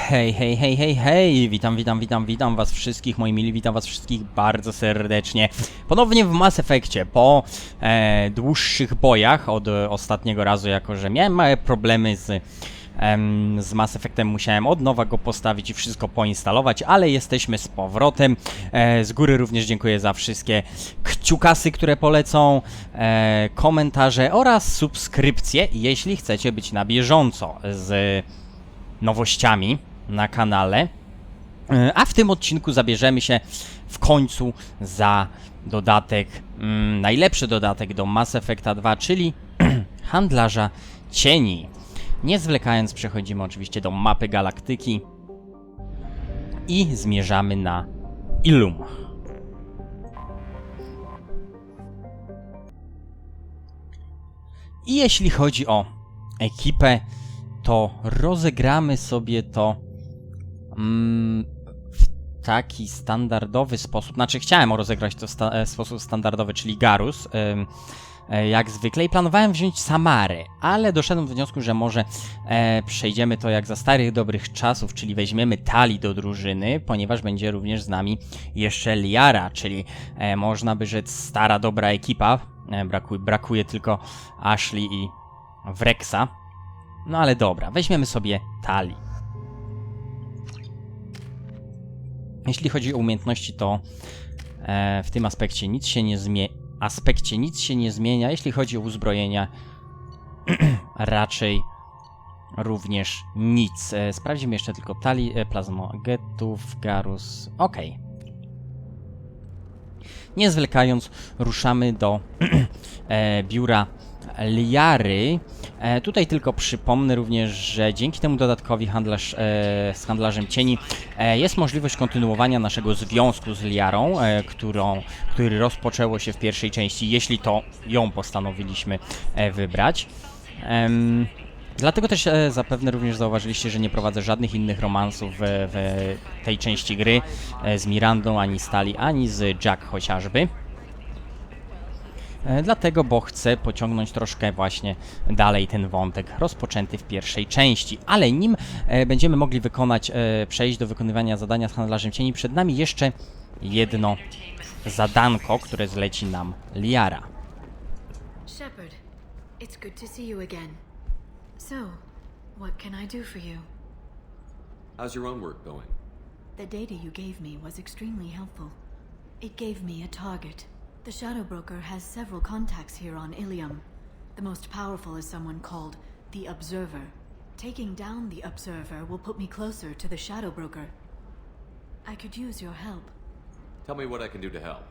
Hej, hej, hej, hej, hej! Witam was wszystkich, moi mili, witam was wszystkich bardzo serdecznie. Ponownie w Mass Effectie, po dłuższych bojach od ostatniego razu, jako że miałem małe problemy z Mass Effectem, musiałem od nowa go postawić i wszystko poinstalować, ale jesteśmy z powrotem. Z góry również dziękuję za wszystkie kciukasy, które polecą, komentarze oraz subskrypcje, jeśli chcecie być na bieżąco z nowościami na kanale. A w tym odcinku zabierzemy się w końcu za dodatek, najlepszy dodatek do Mass Effecta 2, czyli handlarza cieni. Nie zwlekając, przechodzimy oczywiście do mapy galaktyki i zmierzamy na Illum. I jeśli chodzi o ekipę, to rozegramy sobie to w taki standardowy sposób. Znaczy, chciałem rozegrać to w sposób standardowy, czyli Garus, jak zwykle. I planowałem wziąć Samarę, ale doszedłem do wniosku, że może przejdziemy to jak za starych, dobrych czasów, czyli weźmiemy Tali do drużyny, ponieważ będzie również z nami jeszcze Liara, czyli można by rzec stara, dobra ekipa. Brakuje tylko Ashley i Wrexa. No ale dobra, weźmiemy sobie Tali. Jeśli chodzi o umiejętności, to w tym aspekcie nic się nie zmienia. Jeśli chodzi o uzbrojenia, raczej również nic. Sprawdzimy jeszcze tylko Tali, plazmogetów, Garus. Ok. Nie zwlekając, ruszamy do biura Liary. Tutaj tylko przypomnę również, że dzięki temu dodatkowi z handlarzem cieni jest możliwość kontynuowania naszego związku z Liarą, który rozpoczęło się w pierwszej części, jeśli to ją postanowiliśmy wybrać. Dlatego też zapewne również zauważyliście, że nie prowadzę żadnych innych romansów w tej części gry z Mirandą, ani z Tali, ani z Jack chociażby. Dlatego, bo chcę pociągnąć troszkę właśnie dalej ten wątek rozpoczęty w pierwszej części. Ale nim będziemy mogli przejść do wykonywania zadania z handlarzem cieni, przed nami jeszcze jedno zadanko, które zleci nam Liara. Shepard, it's good to see you again. So, what can I do for you? How's your own work going? The data you gave me was extremely helpful. It gave me a target. The Shadow Broker has several contacts here on Ilium. The most powerful is someone called the Observer. Taking down the Observer will put me closer to the Shadow Broker. I could use your help. Tell me what I can do to help.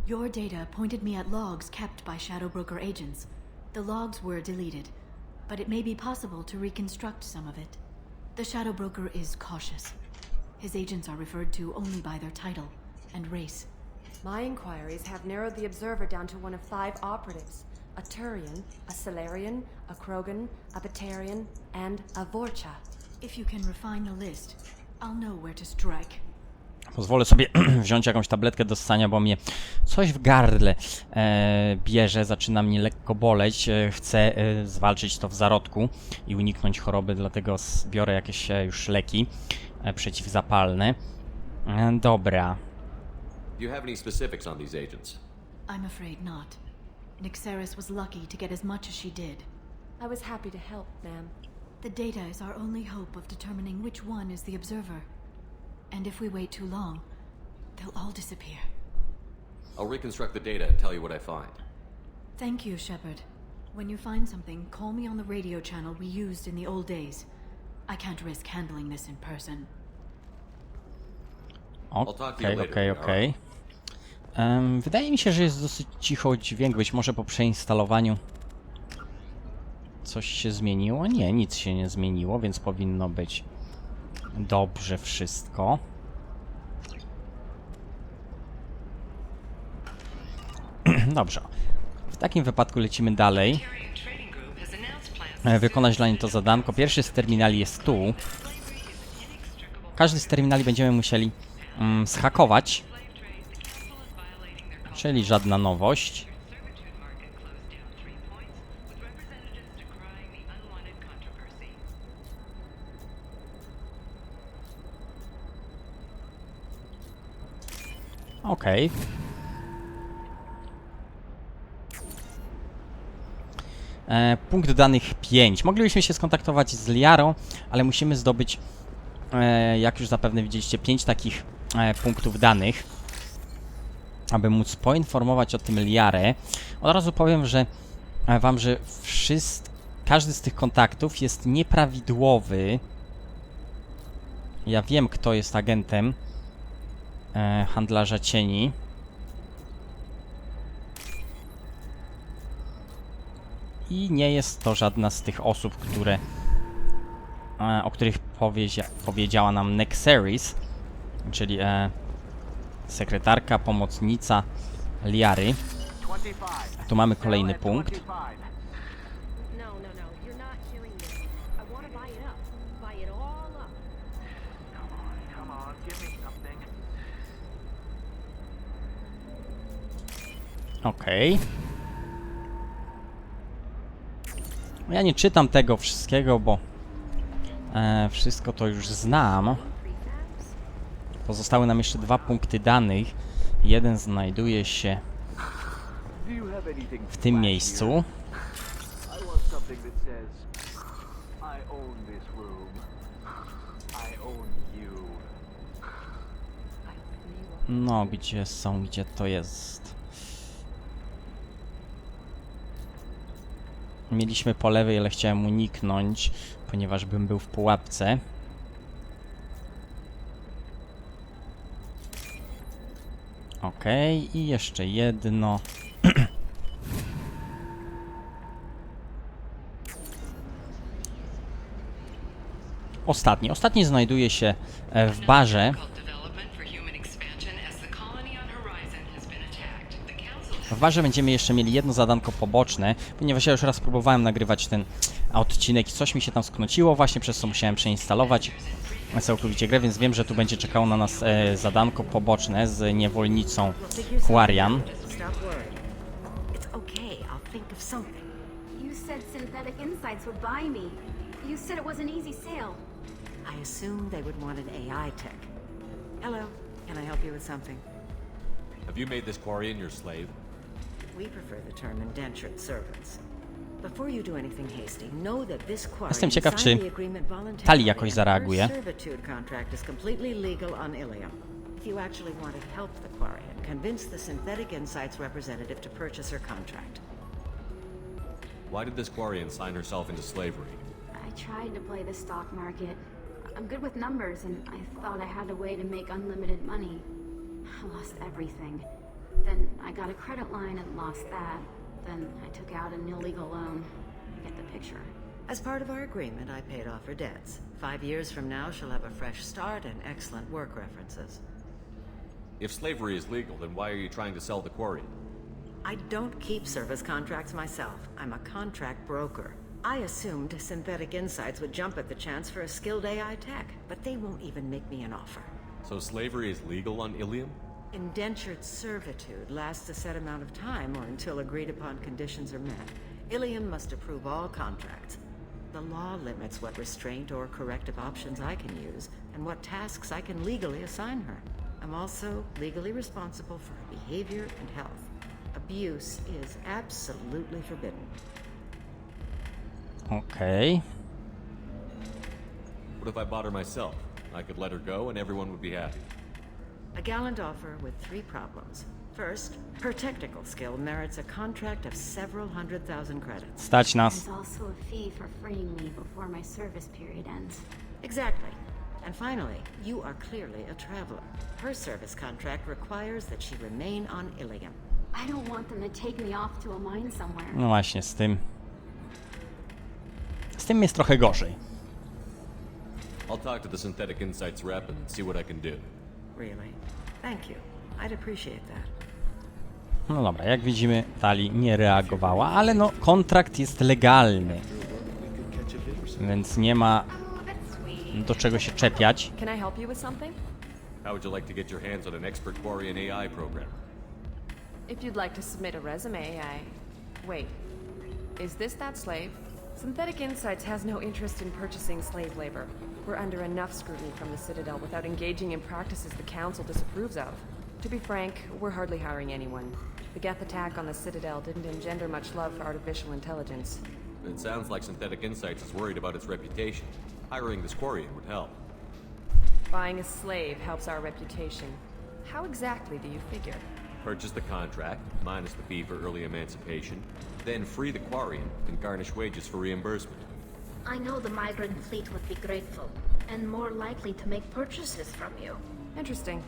Your data pointed me at logs kept by Shadow Broker agents. The logs were deleted, but it may be possible to reconstruct some of it. The Shadow Broker is cautious. His agents are referred to only by their title and race. My inquiries have narrowed the Observer down to one of 5 operatives. A Turian, a Solarian, a Krogan, a Batarian, and a Vorcha. If you can refine the list, I'll know where to strike. Pozwolę sobie wziąć jakąś tabletkę do ssania, bo mnie coś w gardle bierze, zaczyna mnie lekko boleć. Chcę zwalczyć to w zarodku i uniknąć choroby, dlatego biorę jakieś już leki przeciwzapalne. Dobra. Do you have any specifics on these agents? I'm afraid not. Nyxeris was lucky to get as much as she did. I was happy to help, ma'am. The data is our only hope of determining which one is the Observer. And if we wait too long, they'll all disappear. I'll reconstruct the data and tell you what I find. Thank you, Shepard. When you find something, call me on the radio channel we used in the old days. I can't risk handling this in person. Okej. Wydaje mi się, że jest dosyć cicho dźwięk, być może po przeinstalowaniu coś się zmieniło. Nie, nic się nie zmieniło, więc powinno być dobrze wszystko. Dobrze. W takim wypadku lecimy dalej. Wykonać dla niej to zadanko. Pierwszy z terminali jest tu. Każdy z terminali będziemy musieli zhakować. Czyli żadna nowość. Okej. Punkt danych 5. Moglibyśmy się skontaktować z Liarą, ale musimy zdobyć, jak już zapewne widzieliście, 5 takich punktów danych, aby móc poinformować o tym Liarę. Od razu powiem, że wam, że każdy z tych kontaktów jest nieprawidłowy. Ja wiem, kto jest agentem handlarza cieni. I nie jest to żadna z tych osób, o których powiedziała nam Nexeris, czyli sekretarka, pomocnica Liary. Tu mamy kolejny punkt. Okej. Ja nie czytam tego wszystkiego, bo wszystko to już znam. Pozostały nam jeszcze 2 punkty danych. Jeden znajduje się w tym miejscu. No, gdzie są, gdzie to jest? Mieliśmy po lewej, ale chciałem uniknąć, ponieważ bym był w pułapce. Okej, i jeszcze jedno. Ostatni znajduje się w barze. W barze będziemy jeszcze mieli jedno zadanko poboczne, ponieważ ja już raz próbowałem nagrywać ten odcinek i coś mi się tam sknociło, właśnie przez co musiałem przeinstalować całkowicie grę, więc wiem, że tu będzie czekało na nas zadanko poboczne z niewolnicą Quarian. I assumed they would want an AI tech. Hello, can I help you with something? Have you made this Quarian your slave? We prefer the term indentured servants. Before you do anything hasty, know that this Quarian Jestem ciekaw, czy signed the agreement voluntarily Tali jakoś and zareaguje. her servitude contract is completely legal on Ilium. If you actually want to help the Quarian, convince the Synthetic Insights representative to purchase her contract. Why did this Quarian sign herself into slavery? I tried to play the stock market. I'm good with numbers, and I thought I had a way to make unlimited money. I lost everything. Then I got a credit line and lost that. Then I took out an illegal loan. You get the picture. As part of our agreement, I paid off her debts. 5 years from now, she'll have a fresh start and excellent work references. If slavery is legal, then why are you trying to sell the Quarian? I don't keep service contracts myself. I'm a contract broker. I assumed Synthetic Insights would jump at the chance for a skilled AI tech, but they won't even make me an offer. So slavery is legal on Ilium? Indentured servitude lasts a set amount of time or until agreed upon conditions are met. Ilium must approve all contracts. The law limits what restraint or corrective options I can use and what tasks I can legally assign her. I'm also legally responsible for her behavior and health. Abuse is absolutely forbidden. Okej. What if I bought her myself? I could let her go and everyone would be happy. A gallant offer with 3 problems. First, her technical skill merits a contract of several 100,000 credits. Stać nas. There's also a fee for freeing me before my service period ends. Exactly. And finally, you are clearly a traveler. Her service contract requires that she remain on Ilium. I don't want them to take me off to a mine somewhere. No właśnie, z tym jest trochę gorzej. I'll talk to the Synthetic Insights rep and see what I can do. Really? Thank you. I'd appreciate that. No dobra, jak widzimy, Tali nie reagowała, ale no, kontrakt jest legalny. Więc nie ma do czego się czepiać. Can I help you with something? How would you like to get your hands on an expert Quarian AI program? If you'd like to submit a resume, Wait. Is this that slave? Synthetic Insights has no interest in purchasing slave labor. We're under enough scrutiny from the Citadel without engaging in practices the Council disapproves of. To be frank, we're hardly hiring anyone. The Geth attack on the Citadel didn't engender much love for artificial intelligence. It sounds like Synthetic Insights is worried about its reputation. Hiring this Quarian would help. Buying a slave helps our reputation. How exactly do you figure? Purchase the contract, minus the fee for early emancipation, then free the Quarian and garnish wages for reimbursement. I know the migrant fleet would be grateful, and more likely to make purchases from you. Interesting.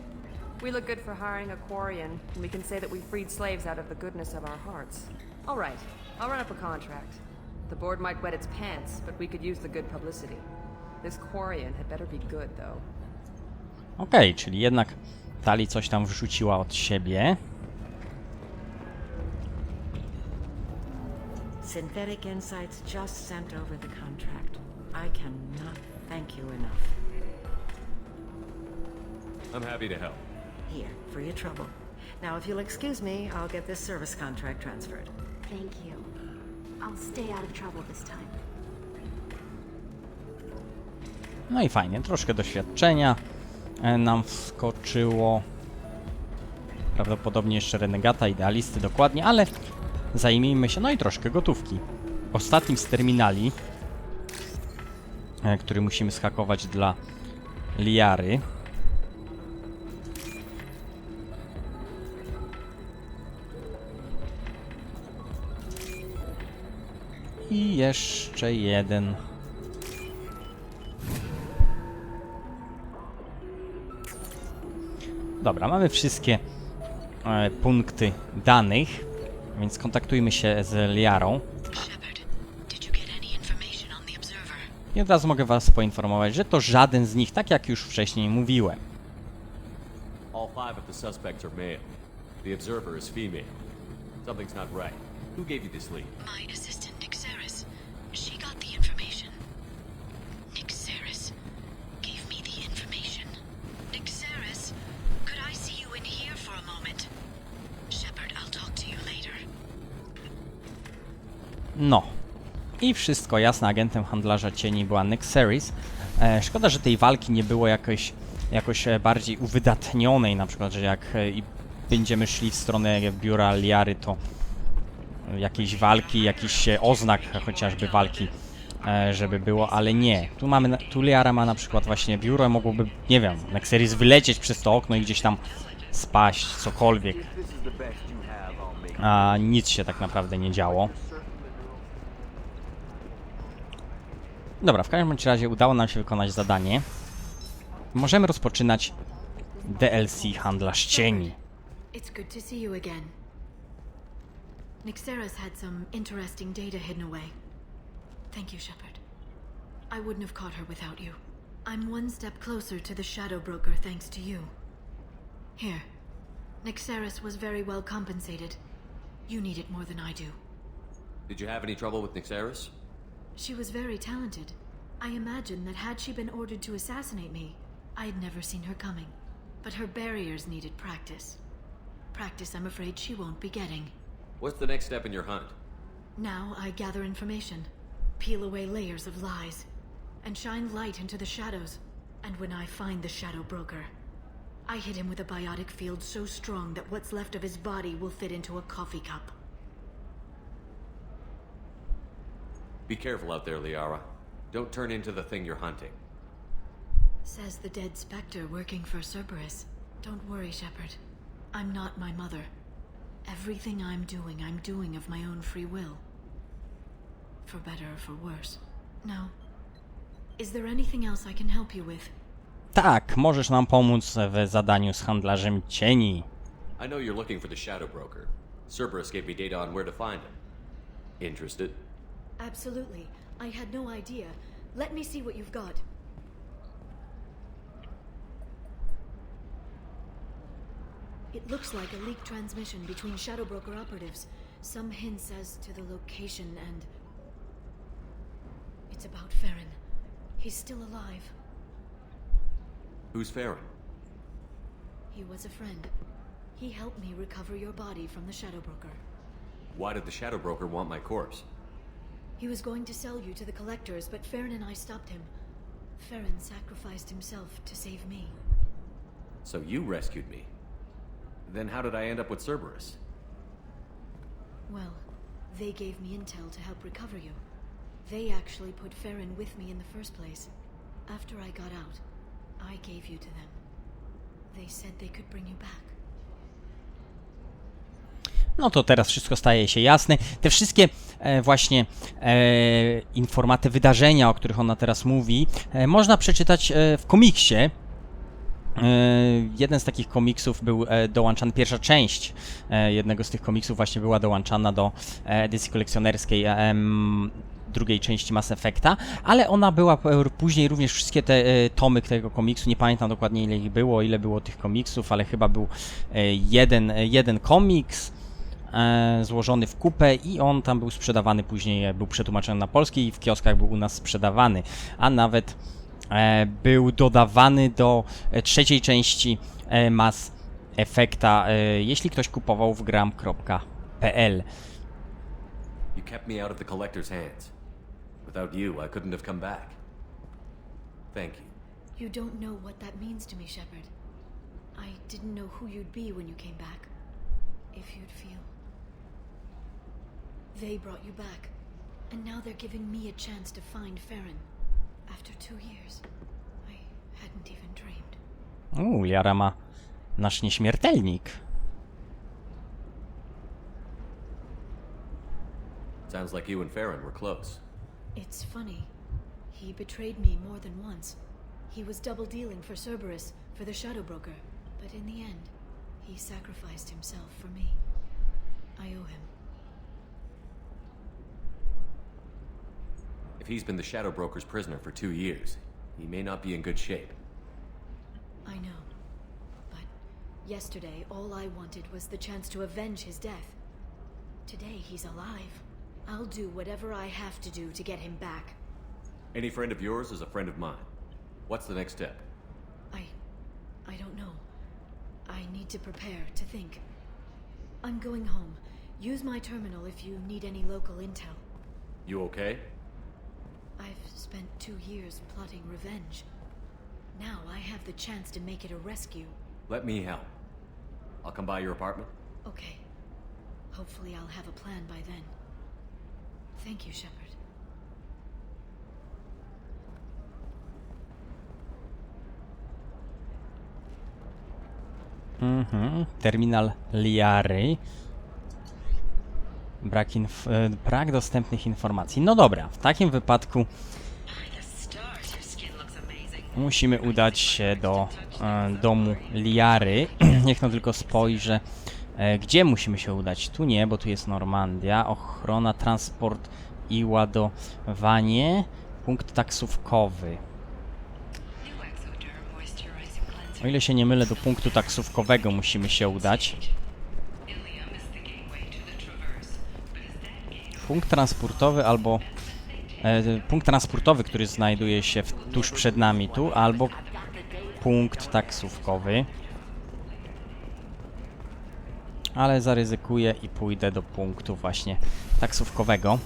We look good for hiring a Quarian, and we can say that we freed slaves out of the goodness of our hearts. All right, I'll run up a contract. The board might wet its pants, but we could use the good publicity. This Quarian had better be good, though. Okej, czyli jednak Tali coś tam wrzuciła od siebie. Synthetic Insights just sent over the contract. I cannot thank you enough. I'm happy to help. Here, for your trouble. Now, if you'll excuse me, I'll get this service contract transferred. Thank you. I'll stay out of trouble this time. No i fajnie, troszkę doświadczenia nam wskoczyło. Prawdopodobnie jeszcze renegata, idealisty dokładnie, ale zajmijmy się, no i troszkę gotówki. Ostatnim z terminali, który musimy schakować dla Liary. I jeszcze jeden. Dobra, mamy wszystkie punkty danych, więc kontaktujmy się z Liarą. I od razu mogę was poinformować, że to żaden z nich, tak jak już wcześniej mówiłem. All 5 of the suspects are male. The observer is female. Something's not right. Who gave you this lead? My assistant, Nixeris. She got the information. Nixeris gave me the information. Nixeris, could I see you in here for a moment? Shepard, I'll talk to you later. No. I wszystko jasne, agentem handlarza cieni była Nixeris. Szkoda, że tej walki nie było jakoś bardziej uwydatnionej, na przykład, że jak będziemy szli w stronę biura Liary, to jakiejś walki, jakiś oznak chociażby walki, żeby było, ale nie. Tu Liara ma na przykład właśnie biuro, mogłoby, nie wiem, Nixeris wylecieć przez to okno i gdzieś tam spaść, cokolwiek. A nic się tak naprawdę nie działo. Dobra, w każdym razie udało nam się wykonać zadanie. Możemy rozpoczynać DLC Handlarz Cieni. It's good to see you again. Nixeris had some interesting data hidden away. Thank you, Shepard. I wouldn't have caught her without you. I'm one step closer to the Shadow Broker thanks to you. Here. Nixeris was very well compensated. You need it more than I do. Did you have any trouble with Nixeris? She was very talented. I imagine that had she been ordered to assassinate me, I'd never seen her coming. But her barriers needed practice. Practice I'm afraid she won't be getting. What's the next step in your hunt? Now I gather information, peel away layers of lies, and shine light into the shadows. And when I find the Shadow Broker, I hit him with a biotic field so strong that what's left of his body will fit into a coffee cup. Be careful out there, Liara. Don't turn into the thing you're hunting. Says the dead specter working for Cerberus. Don't worry, Shepard. I'm not my mother. Everything I'm doing of my own free will. For better or for worse. Now, is there anything else I can help you with? Tak, możesz nam pomóc w zadaniu z Handlarzem Cieni. I know you're looking for the Shadow Broker. Cerberus gave me data on where to find him. Interested? Absolutely. I had no idea. Let me see what you've got. It looks like a leaked transmission between Shadow Broker operatives. Some hints as to the location and... It's about Farron. He's still alive. Who's Farron? He was a friend. He helped me recover your body from the Shadow Broker. Why did the Shadow Broker want my corpse? He was going to sell you to the collectors, but Farron and I stopped him. Farron sacrificed himself to save me. So you rescued me. Then how did I end up with Cerberus? Well, they gave me intel to help recover you. They actually put Farron with me in the first place. After I got out, I gave you to them. They said they could bring you back. No to teraz wszystko staje się jasne. Te wszystkie właśnie informaty, wydarzenia, o których ona teraz mówi, można przeczytać w komiksie. Jeden z takich komiksów był dołączany, pierwsza część jednego z tych komiksów właśnie była dołączana do edycji kolekcjonerskiej drugiej części Mass Effecta, ale ona była później również wszystkie te tomy tego komiksu, nie pamiętam dokładnie ile ich było, ile było tych komiksów, ale chyba był jeden komiks złożony w kupę i on tam był sprzedawany później, był przetłumaczony na polski i w kioskach był u nas sprzedawany, a nawet był dodawany do trzeciej części Mass Effecta, jeśli ktoś kupował w gram.pl. You kept me out of the Collector's hands. Without you, I couldn't have come back. Thank you. You don't know what that means to me, Shepard. I didn't know who you'd be when you came back. If you'd feel. They brought you back, and now they're giving me a chance to find Farron. After 2 years, I hadn't even dreamed. Liara ma nasz nieśmiertelnik. Sounds like you and Farron were close. It's funny. He betrayed me more than once. He was double dealing for Cerberus, for the Shadow Broker, but in the end, he sacrificed himself for me. I owe him. If he's been the Shadow Broker's prisoner for 2 years, he may not be in good shape. I know. But yesterday, all I wanted was the chance to avenge his death. Today, he's alive. I'll do whatever I have to do to get him back. Any friend of yours is a friend of mine. What's the next step? I don't know. I need to prepare, to think. I'm going home. Use my terminal if you need any local intel. You okay? I've spent 2 years plotting revenge. Now I have the chance to make it a rescue. Let me help. I'll come by your apartment. Okay. Hopefully I'll have a plan by then. Thank you, Shepard. Terminal Liary. Brak dostępnych informacji. No dobra, w takim wypadku musimy udać się do domu Liary. Niech no tylko spojrzę, gdzie musimy się udać. Tu nie, bo tu jest Normandia. Ochrona, transport i ładowanie. Punkt taksówkowy. O ile się nie mylę, do punktu taksówkowego musimy się udać. Punkt transportowy albo... punkt transportowy, który znajduje się tuż przed nami tu, albo punkt taksówkowy. Ale zaryzykuję i pójdę do punktu właśnie taksówkowego.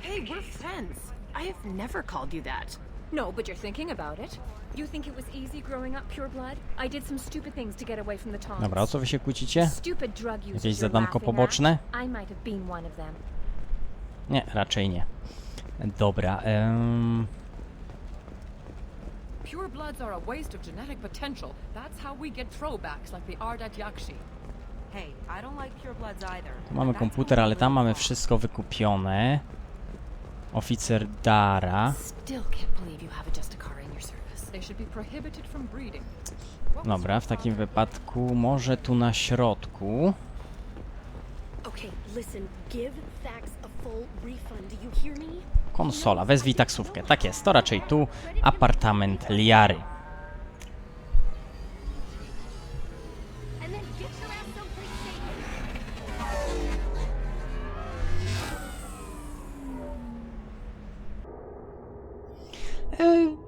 Hey, we're friends. I have never called you that. No, but you're thinking about it. You think it was easy growing up pure blood? I did some stupid things to get away from the taunts. Dobra, o co wy się kłócicie? Stupid drug users Jakieś you're zadanko laughing poboczne? at. I might have been one of them. Nie, raczej nie. Dobra, Pure bloods are a waste of genetic potential. That's how we get throwbacks like the Ardat Yakshi. Hey, I don't like pure bloods either. tu mamy komputer, ale tam mamy wszystko wykupione. Oficer Dara. Still can't believe you have a Justicar in your service. They should be prohibited from breeding. Dobra, w takim wypadku może tu na środku. Okay, listen, give Thax a full refund, do you hear me? Konsola, wezwij taksówkę. Tak jest, to raczej tu apartament Liary. And then get your ass someplace safe.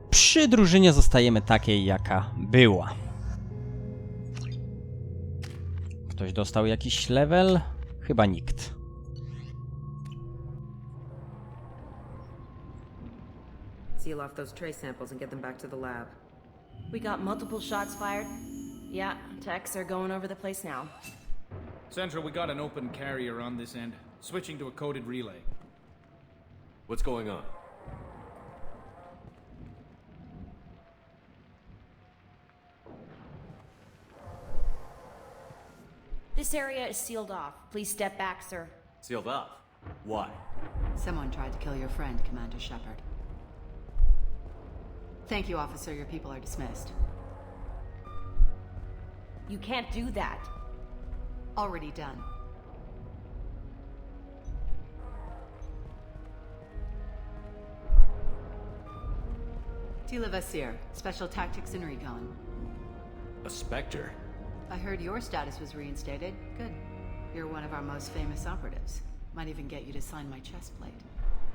Przy drużynie zostajemy takiej, jaka była. Ktoś dostał jakiś level? Chyba nikt. off those trace samples and get them back to the lab. We got multiple shots fired. Yeah, techs are going over the place now. Central, we got an open carrier on this end. Switching to a coded relay. What's going on? This area is sealed off. Please step back, sir. Sealed off. Why? Someone tried to kill your friend, Commander Shepard. Thank you, officer. Your people are dismissed. You can't do that. Already done. Tila Vasir, Special Tactics and Recon. A Spectre? I heard your status was reinstated. Good. You're one of our most famous operatives. Might even get you to sign my chest plate.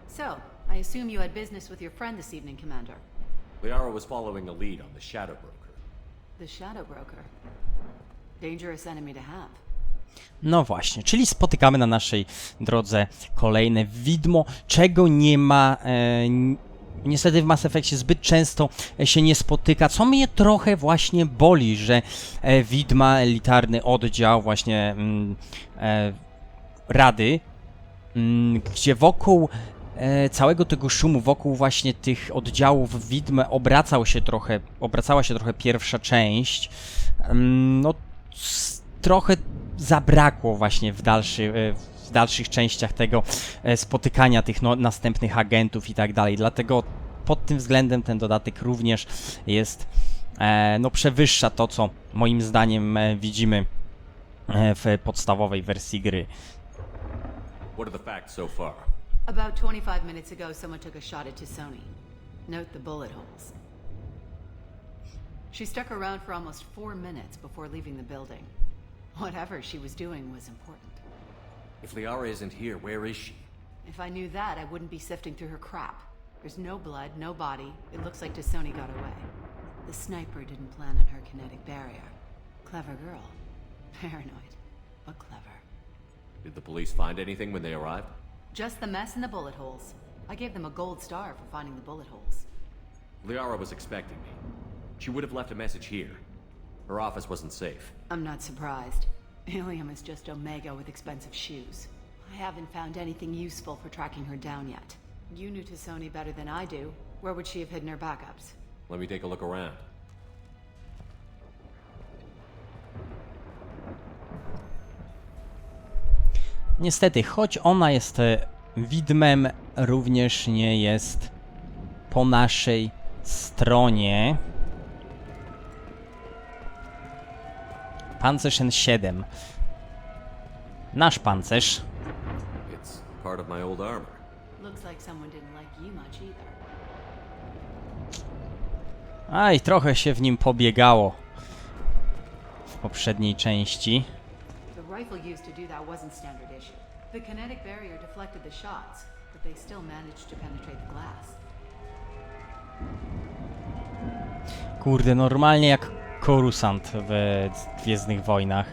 So, I assume you had business with your friend this evening, Commander. Liara was following a lead on the Shadow Broker. The Shadow Broker. Dangerous enemy to have. No właśnie, czyli spotykamy na naszej drodze kolejne widmo, czego nie ma, niestety w Mass Effectie zbyt często się nie spotyka, co mnie trochę właśnie boli, że widma, elitarny oddział właśnie Rady, gdzie wokół całego tego szumu, wokół właśnie tych oddziałów widm obracała się trochę pierwsza część, no trochę zabrakło właśnie w dalszych częściach tego spotykania tych następnych agentów i tak dalej. Dlatego pod tym względem ten dodatek również jest, przewyższa to, co moim zdaniem widzimy w podstawowej wersji gry. What are the facts so far? About 25 minutes ago, someone took a shot at Tisoni. Note the bullet holes. She stuck around for almost 4 minutes before leaving the building. Whatever she was doing was important. If Liara isn't here, where is she? If I knew that, I wouldn't be sifting through her crap. There's no blood, no body. It looks like Tisoni got away. The sniper didn't plan on her kinetic barrier. Clever girl. Paranoid, but clever. Did the police find anything when they arrived? Just the mess and the bullet holes. I gave them a gold star for finding the bullet holes. Liara was expecting me. She would have left a message here. Her office wasn't safe. I'm not surprised. Ilium is just Omega with expensive shoes. I haven't found anything useful for tracking her down yet. You knew Tisoni better than I do. Where would she have hidden her backups? Let me take a look around. Niestety, choć ona jest widmem, również nie jest po naszej stronie. Pancerz N7. Nasz pancerz. It's part of my old armor. Looks like someone didn't like you much either. Aj, trochę się w nim pobiegało w poprzedniej części. The rifle used to do that wasn't standard issue. The kinetic barrier deflected the shots, but they still managed to penetrate the glass. Kurde, normalnie jak Korusant w Gwiezdnych Wojnach.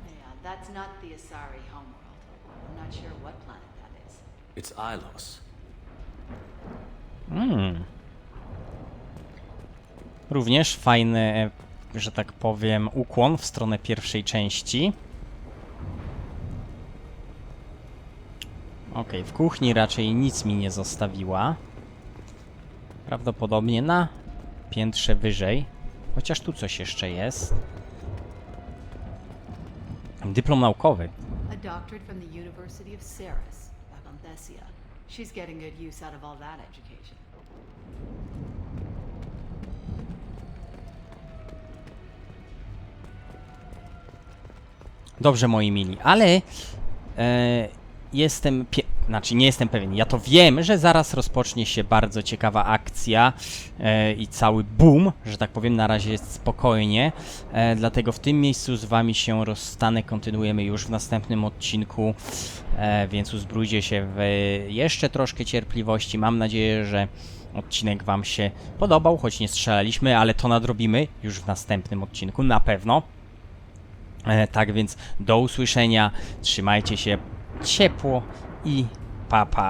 Yeah, that's not the Asari homeworld. I'm not sure what planet that is. It's Ilos. Również fajny, że tak powiem, ukłon w stronę pierwszej części. Okej, w kuchni raczej nic mi nie zostawiła. Prawdopodobnie na piętrze wyżej. Chociaż tu coś jeszcze jest. Dyplom naukowy. A doctorate from the University of Ceres, back on Thessia. She's getting good use out of all that education. Dobrze, moi mili, ale nie jestem pewien, ja to wiem, że zaraz rozpocznie się bardzo ciekawa akcja i cały boom, że tak powiem, na razie jest spokojnie, dlatego w tym miejscu z wami się rozstanę, kontynuujemy już w następnym odcinku, więc uzbrójcie się w jeszcze troszkę cierpliwości, mam nadzieję, że odcinek wam się podobał, choć nie strzelaliśmy, ale to nadrobimy już w następnym odcinku, na pewno. Tak więc do usłyszenia, trzymajcie się ciepło i pa pa.